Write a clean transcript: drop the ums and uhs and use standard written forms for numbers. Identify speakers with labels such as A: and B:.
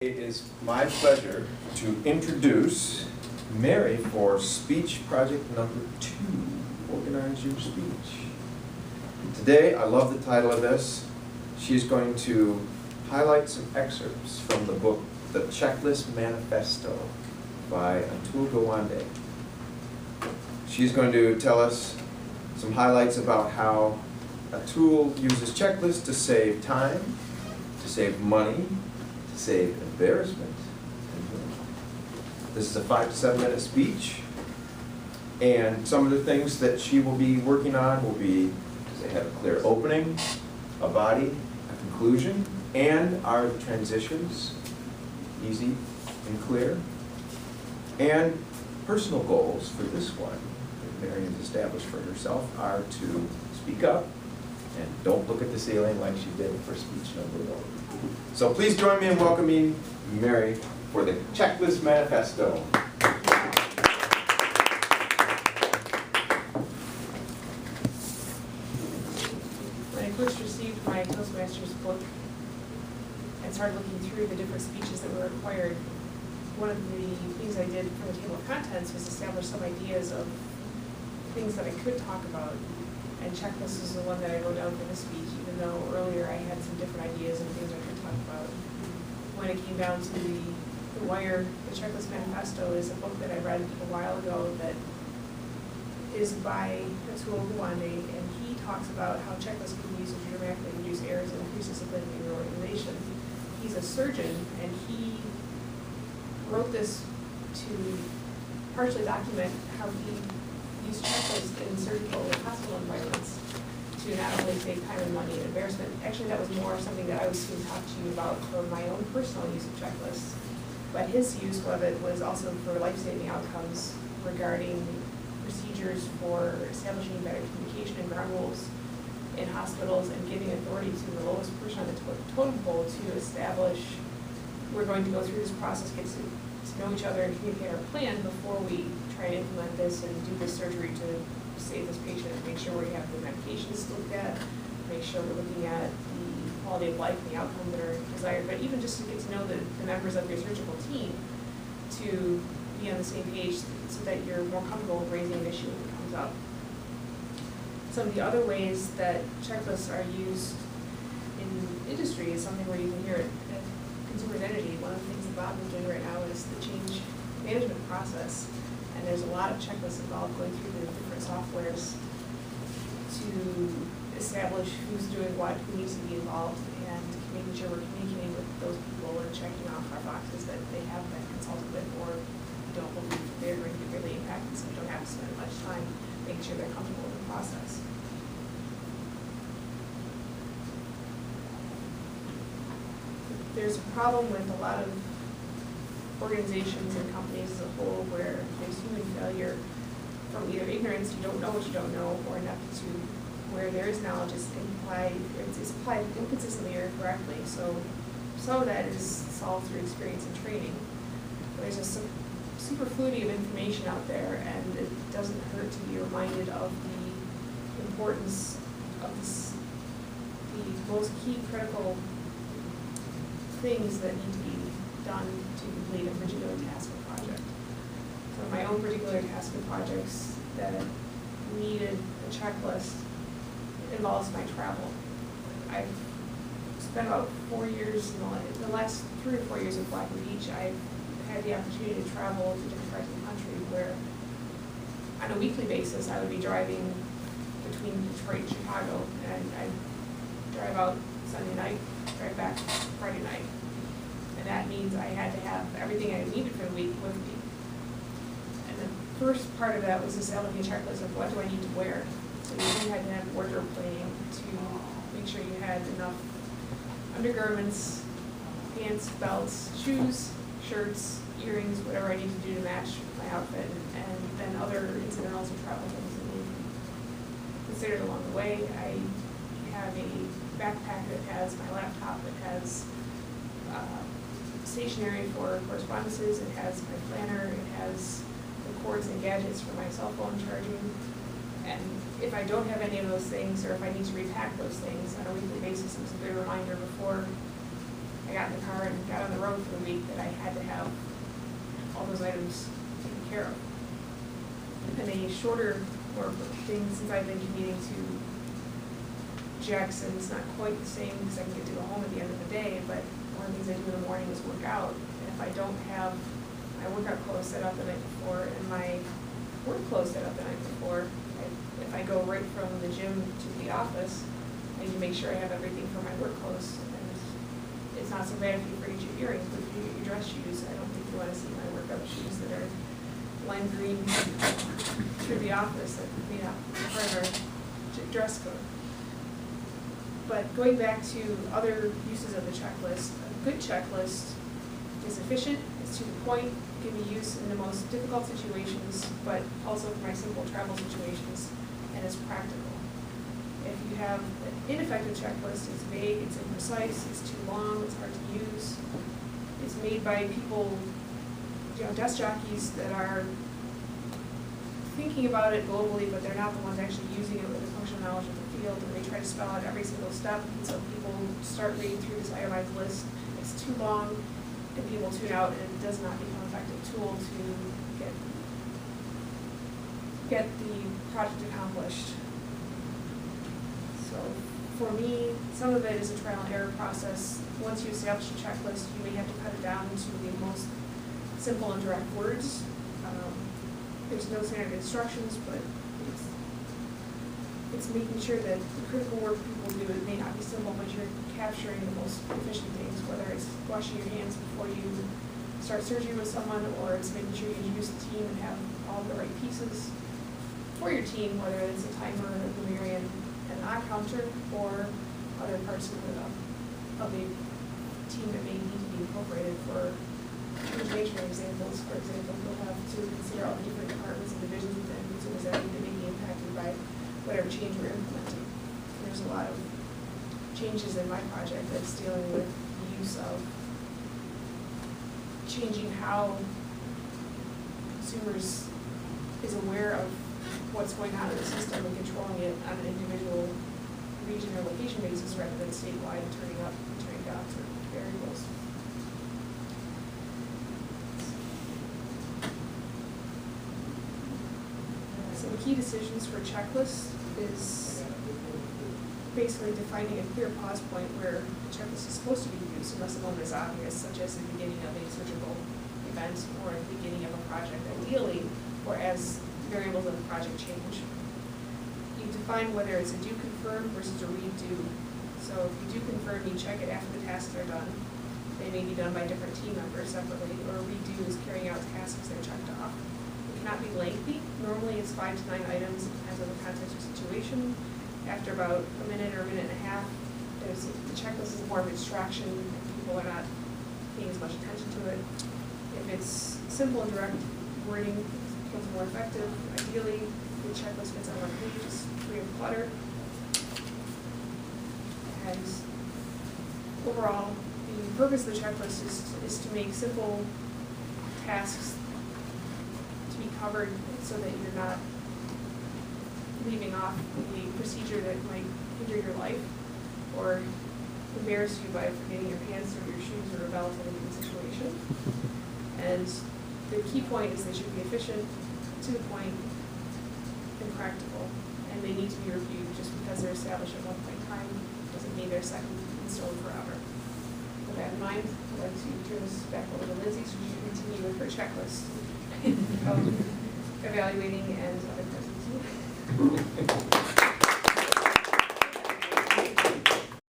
A: It is my pleasure to introduce Mary for speech project number 2, Organize Your Speech. Today, I love the title of this. She's going to highlight some excerpts from the book, The Checklist Manifesto by Atul Gawande. She's going to tell us some highlights about how Atul uses checklists to save time, to save money, save embarrassment. This is a 5 to 7 minute speech, and some of the things that she will be working on will be, does it have a clear opening, a body, a conclusion, and are the transitions easy and clear? And personal goals for this one that Mary has established for herself are to speak up and don't look at the ceiling like she did for speech number 1. So please join me in welcoming Mary for the Checklist Manifesto.
B: When I first received my Toastmasters book and started looking through the different speeches that were required, one of the things I did for the table of contents was establish some ideas of things that I could talk about. And checklist is the one that I wrote down for this speech, even though earlier I had some different ideas and things I could talk about. When it came down to the wire, the Checklist Manifesto is a book that I read a while ago that is by Atul Gawande, and he talks about how checklists can be used to dramatically reduce errors and increase discipline in your organization. He's a surgeon, and he wrote this to partially document how he used checklists in surgical and hospital environments to not only save time and money and embarrassment. Actually, that was more something that I was going to talk to you about for my own personal use of checklists. But his use of it was also for life-saving outcomes regarding procedures for establishing better communication and ground rules in hospitals and giving authority to the lowest person on the totem pole to establish, we're going to go through this process, get to know each other and communicate our plan before we try and implement this and do this surgery to save this patient and make sure we have the medications looked at, make sure we're looking at the quality of life and the outcome that are desired, but even just to get to know the members of your surgical team to be on the same page so that you're more comfortable raising an issue when it comes up. Some of the other ways that checklists are used in industry is something we're using here at Consumer Identity. One of the things that Bob is doing right now is the change management process. And there's a lot of checklists involved going through the different softwares to establish who's doing what, who needs to be involved, and making sure we're communicating with those people and checking off our boxes that they have been consulted with or don't believe they're going to be really impacted, so we don't have to spend much time making sure they're comfortable with the process. There's a problem with a lot of organizations and companies as a whole where there's human failure from either ignorance, you don't know what you don't know, or ineptitude, where there is knowledge, it's applied inconsistently or incorrectly. So some of that is solved through experience and training. But there's a superfluity of information out there, and it doesn't hurt to be reminded of the importance of the most key critical things that need to be done to complete a particular task or project. So my own particular task or projects that needed a checklist involves my travel. I've spent about 4 years, in the last 3 or 4 years of Black Beach, I've had the opportunity to travel to different parts of the country where on a weekly basis I would be driving between Detroit and Chicago, and I'd drive out Sunday night, drive back Friday night. And that means I had to have everything I needed for the week with me. And the first part of that was establishing a checklist of what do I need to wear. So you had to have wardrobe planning to make sure you had enough undergarments, pants, belts, shoes, shirts, earrings, whatever I need to do to match my outfit, and then other incidentals or travel things that need to be considered along the way. I have a backpack that has my laptop, that has stationery for correspondences, it has my planner, it has the cords and gadgets for my cell phone charging. And if I don't have any of those things, or if I need to repack those things on a weekly basis, it's a good reminder before I got in the car and got on the road for the week that I had to have all those items taken care of. And a shorter work thing, since I've been commuting to Jackson, it's not quite the same because I can get to go home at the end of the day, but one of the things I do in the morning is work out. And if I don't have my workout clothes set up the night before and my work clothes set up the night before, if I go right from the gym to the office, I need to make sure I have everything for my work clothes. And it's not so bad if you forget your earrings, but if you get your dress shoes, I don't think you want to see my workout shoes that are lime green through the office that may not be part of our dress code. But going back to other uses of the checklist, a good checklist is efficient, it's to the point, can be used in the most difficult situations, but also for my simple travel situations, and it's practical. If you have an ineffective checklist, it's vague, it's imprecise, it's too long, it's hard to use. It's made by people, desk jockeys that are thinking about it globally, but they're not the ones actually using it with the functional knowledge of the field, and they try to spell out every single step, and so people start reading through this itemized list. It's too long, and people tune out, and it does not become an effective tool to get the project accomplished. So for me, some of it is a trial and error process. Once you establish a checklist, you may have to cut it down to the most simple and direct words. There's no standard instructions, but it's making sure that the critical work people do, it may not be simple, but you're capturing the most efficient things, whether it's washing your hands before you start surgery with someone, or it's making sure you introduce the team and have all the right pieces for your team, whether it's a timer, a Lumerian, an odd counter, or other parts of the team that may need to be incorporated for information examples. For example, you'll have to consider all the different departments and divisions within consumers that need to be impacted by whatever change we're implementing. There's a lot of changes in my project that's dealing with the use of changing how consumers is aware of what's going on in the system and controlling it on an individual region or location basis rather than statewide and turning up and turning down certain variables. So the key decisions for checklists is basically defining a clear pause point where the checklist is supposed to be used unless the moment is obvious, such as the beginning of a surgical event or the beginning of a project, ideally, or as variables of the project change. You define whether it's a do confirm versus a redo. So if you do confirm, you check it after the tasks are done. They may be done by different team members separately, or a redo is carrying out tasks that are checked off. It cannot be lengthy. Normally it's 5 to 9 items, depends on the context or situation. After about a minute or a minute and a half, the checklist is more of a distraction, and people are not paying as much attention to it. If it's simple and direct wording, it becomes more effective. Ideally, the checklist fits on one page, it's free of clutter. And overall, the purpose of the checklist is to make simple tasks to be covered so that you're not leaving off the procedure that might hinder your life or embarrass you by forgetting your pants or your shoes or a belt in a given situation. And the key point is they should be efficient, to the point, and practical. And they need to be reviewed. Just because they're established at one point in time doesn't mean they're set in stone forever. With that in mind, I'd like to turn this back over to Lindsay so she can continue with her checklist of evaluating and other presentations.